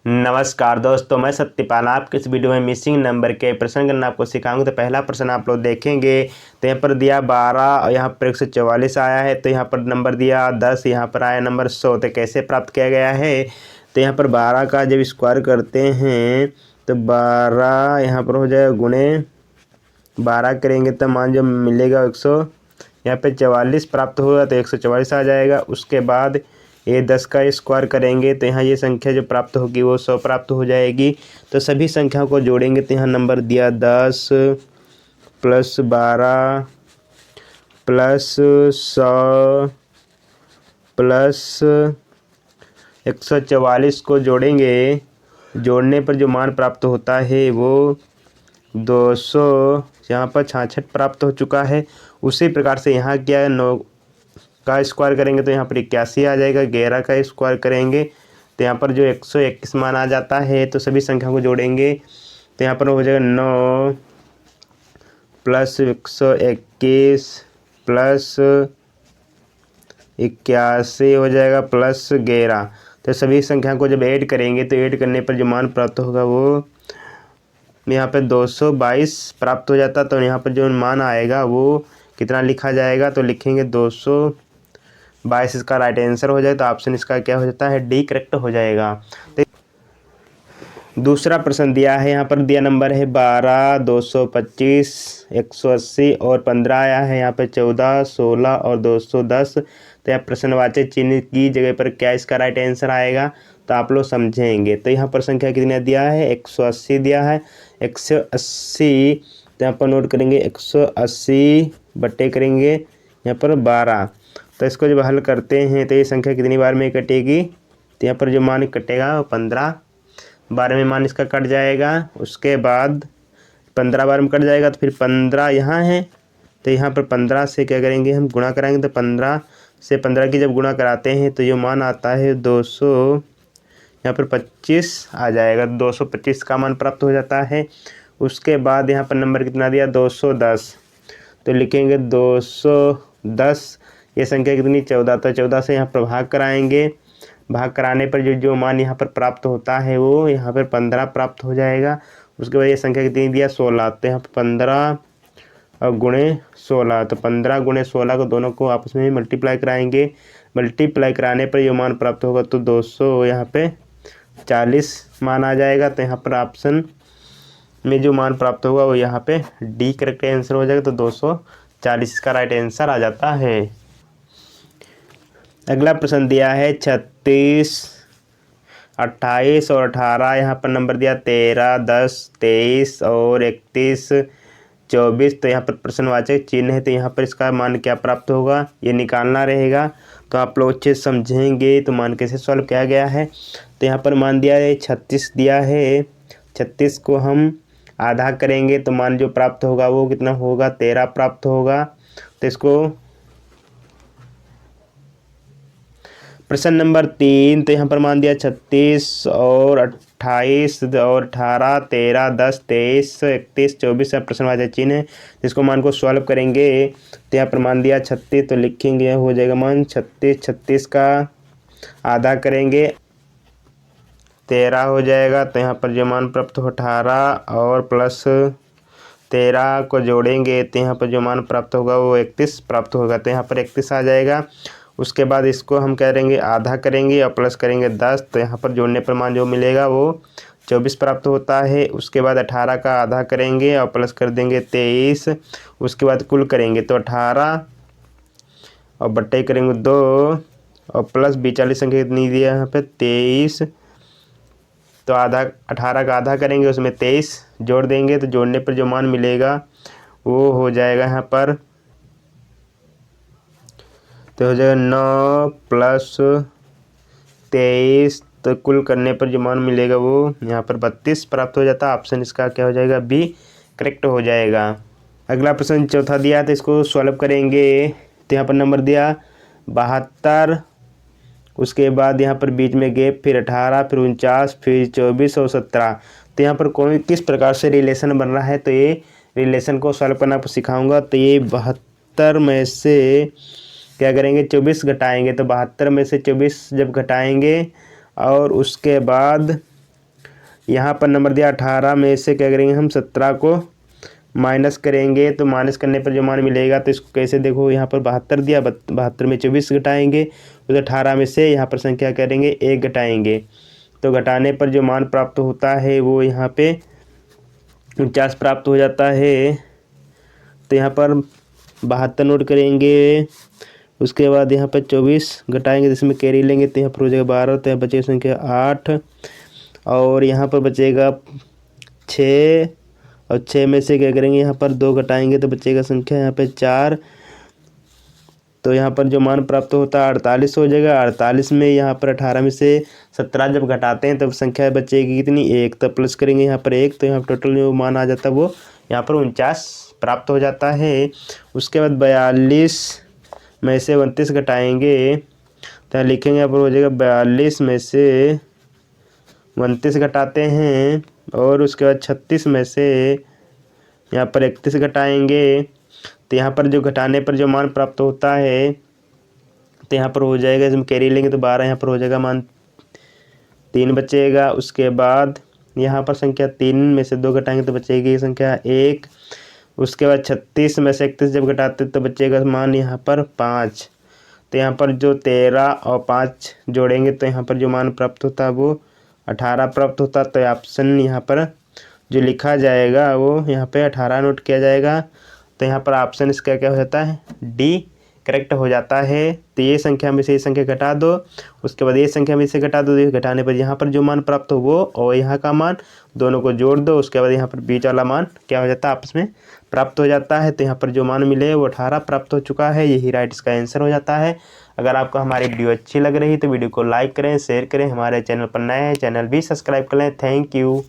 नमस्कार दोस्तों, मैं सत्यपाल आपके इस वीडियो में मिसिंग नंबर के प्रश्न करना आपको सिखाऊंगा। तो पहला प्रश्न आप लोग देखेंगे तो यहाँ पर दिया 12 और यहाँ पर 144 आया है। तो यहाँ पर नंबर दिया 10, यहाँ पर आया नंबर 100। तो कैसे प्राप्त किया गया है? तो यहाँ पर 12 का जब स्क्वायर करते हैं तो 12 यहाँ पर हो जाएगा गुणे 12 करेंगे तो मान जो मिलेगा 100। यहाँ पे 44 प्राप्त होगा तो 144 आ जाएगा। उसके बाद ये 10 का स्क्वायर करेंगे तो यहाँ ये संख्या जो प्राप्त होगी वो 100 प्राप्त हो जाएगी। तो सभी संख्याओं को जोड़ेंगे तो यहाँ नंबर दिया 10 प्लस 12 प्लस 100 प्लस 144 को जोड़ेंगे। जोड़ने पर जो मान प्राप्त होता है वो 200 यहाँ पर 66 प्राप्त हो चुका है। उसी प्रकार से यहाँ क्या है, 9 का स्क्वायर करेंगे तो यहाँ पर 81 आ जाएगा। 11 का स्क्वायर करेंगे तो यहाँ पर जो 121 मान आ जाता है। तो सभी संख्या को जोड़ेंगे तो यहाँ पर हो जाएगा 9 प्लस 121 प्लस 81 हो जाएगा प्लस 11। तो सभी संख्या को जब ऐड करेंगे तो ऐड करने पर जो मान प्राप्त होगा वो यहाँ पे 222 प्राप्त हो जाता। तो यहाँ पर जो मान आएगा वो कितना लिखा जाएगा? तो लिखेंगे 222। इसका राइट आंसर हो जाए तो ऑप्शन इसका क्या हो जाता है? डी करेक्ट हो जाएगा। तो दूसरा प्रश्न दिया है, यहाँ पर दिया नंबर है 12, 225, 180 और 15 आया है। यहाँ पे 14, 16 और 210। तो यहाँ प्रश्नवाचक चिन्ह की जगह पर क्या इसका राइट आंसर आएगा? तो आप लोग समझेंगे। तो यहाँ पर संख्या कितनी दिया है? 180 दिया है। 180 तो यहाँ पर नोट करेंगे 180 बट्टे करेंगे यहाँ पर 12। तो इसको जब हल करते हैं तो ये संख्या कितनी बार में कटेगी? तो यहाँ पर जो मान कटेगा वो 15 बार में मान इसका कट जाएगा। उसके बाद 15 बार में कट जाएगा तो फिर 15 यहाँ है। तो यहाँ पर 15 से क्या करेंगे, हम गुणा कराएंगे। तो 15 से 15 की जब गुणा कराते हैं तो ये मान आता है 200, यहाँ पर 25 आ जाएगा। 225 का मान प्राप्त हो जाता है। उसके बाद यहाँ पर नंबर कितना दिया? 210। तो लिखेंगे 210। ये संख्या कितनी? 14। तो 14 से यहाँ पर भाग कराएंगे। भाग कराने पर जो मान यहाँ पर प्राप्त होता है वो यहाँ पर 15 प्राप्त हो जाएगा। उसके बाद ये संख्या कितनी दिया? 16। तो यहाँ पर 15 और गुणे 16। तो 15 गुणे 16 को दोनों को आपस में मल्टीप्लाई कराएंगे। मल्टीप्लाई कराने पर जो मान प्राप्त होगा तो 200 यहाँ पे 40 मान आ जाएगा। तो यहाँ पर ऑप्शन में जो मान प्राप्त होगा वो यहाँ पे डी करेक्ट आंसर हो जाएगा। तो 240 का राइट आंसर आ जाता है। अगला प्रश्न दिया है 36, 28 और 18। यहाँ पर नंबर दिया 13, 10, 23 और 31, 24। तो यहाँ पर प्रश्नवाचक चिन्ह है तो यहाँ पर इसका मान क्या प्राप्त होगा ये निकालना रहेगा। तो आप लोग अच्छे समझेंगे तो मान कैसे सॉल्व किया गया है। तो यहाँ पर मान दिया है 36 दिया है। 36 को हम आधा करेंगे तो मान जो प्राप्त होगा वो कितना होगा? 13 प्राप्त होगा। तो इसको प्रश्न नंबर 3। तो यहाँ पर मान दिया 36 और 28 और 18, 13, 10, 23, 31, 24 प्रश्नवाचक चिन्ह है जिसको मान को सॉल्व करेंगे। तो यहाँ पर मान दिया 36 तो लिखेंगे हो जाएगा मान 36। 36 का आधा करेंगे 13 हो जाएगा। तो यहाँ पर जो मान प्राप्त हो 18 और प्लस 13 को जोड़ेंगे तो यहाँ पर जो मान प्राप्त होगा वो 31 प्राप्त होगा। तो यहाँ पर 31 आ जाएगा। उसके बाद इसको हम करेंगे आधा करेंगे और प्लस करेंगे 10। तो यहाँ पर जोड़ने पर मान जो मिलेगा वो 24 प्राप्त होता है। उसके बाद 18 का आधा करेंगे और प्लस कर देंगे 23। उसके बाद कुल करेंगे तो 18 और बट्टे करेंगे 2 और प्लस 42 संख्या कितनी दिया यहाँ पे? 23। तो आधा 18 का आधा करेंगे उसमें 23 जोड़ देंगे। तो जोड़ने पर जो मान मिलेगा वो हो जाएगा यहाँ पर तो हो जाएगा 9 प्लस 23। तो कुल करने पर जो मान मिलेगा वो यहाँ पर 32 प्राप्त हो जाता है। ऑप्शन इसका क्या हो जाएगा? बी करेक्ट हो जाएगा। अगला प्रश्न चौथा दिया तो इसको सॉल्व करेंगे। तो यहाँ पर नंबर दिया 72। उसके बाद यहाँ पर बीच में गैप, फिर 18, फिर 49, फिर 24 और 17। तो यहाँ पर कौन किस प्रकार से रिलेशन बन रहा है तो ये रिलेशन को सॉल्व करना आपको सिखाऊंगा। तो ये 72 में से क्या करेंगे? 24 घटाएंगे। तो 72 में से 24 जब घटाएंगे और उसके बाद यहाँ पर नंबर दिया 18 में से क्या करेंगे हम 17 को माइनस करेंगे, तो माइनस करने पर जो मान मिलेगा तो इसको कैसे देखो, यहाँ पर 72 दिया, 72 में 24 घटाएंगे, तो 18 में से यहाँ पर संख्या करेंगे 1 घटाएंगे, तो घटाने पर जो मान प्राप्त होता है वो यहाँ पे 49 प्राप्त हो जाता है। तो यहाँ पर 72 नोट करेंगे, उसके बाद यहाँ पर 24 घटाएंगे, जिसमें कैरी लेंगे तो यहाँ पर हो जाएगा 12, तो यहाँ बचेगा संख्या 8, और यहाँ पर बचेगा 6, और 6 में से क्या करेंगे यहाँ पर 2 घटाएंगे तो बचेगा संख्या यहाँ पे 4। तो यहाँ पर जो मान प्राप्त होता है 48 हो जाएगा। 48 में यहाँ पर 18 में से 17 जब घटाते हैं तब संख्या बचेगी कितनी, 1, तब प्लस करेंगे यहाँ पर 1, तो यहाँ टोटल जो मान आ जाता है वो यहाँ पर 49 प्राप्त हो जाता है। उसके बाद 42 में से 29 घटाएंगे तो लिखेंगे यहाँ पर हो जाएगा 42 में से 29 घटाते हैं, और उसके बाद 36 में से यहाँ पर 31 घटाएंगे, तो यहाँ पर जो घटाने पर जो मान प्राप्त होता है तो यहाँ पर हो जाएगा, इसमें कैरी लेंगे तो 12, यहाँ पर हो जाएगा मान 3 बचेगा। उसके बाद यहाँ पर संख्या 3 में से 2 घटाएंगे तो बचेगी संख्या 1। उसके बाद 36 में से 31 जब घटाते तो बचेगा मान यहाँ पर 5। तो यहाँ पर जो 13 और 5 जोड़ेंगे तो यहाँ पर जो मान प्राप्त होता है वो 18 प्राप्त होता। तो ऑप्शन यहाँ पर जो लिखा जाएगा वो यहाँ पे 18 नोट किया जाएगा। तो यहाँ पर ऑप्शन इसका क्या हो जाता है, डी करेक्ट हो जाता है। तो ये संख्या में से ये संख्या घटा दो, उसके बाद ये संख्या में से घटा दो, घटाने पर यहाँ पर जो मान प्राप्त हो वो और यहाँ का मान दोनों को जोड़ दो, उसके बाद यहाँ पर बीच वाला मान क्या हो जाता है, आपस में प्राप्त हो जाता है। तो यहाँ पर जो मान मिले वो 18 प्राप्त हो चुका है, यही राइट इसका आंसर हो जाता है। अगर आपको हमारी वीडियो अच्छी लग रही है तो वीडियो को लाइक करें, शेयर करें, हमारे चैनल पर नए हैं चैनल भी सब्सक्राइब कर लें। Thank you.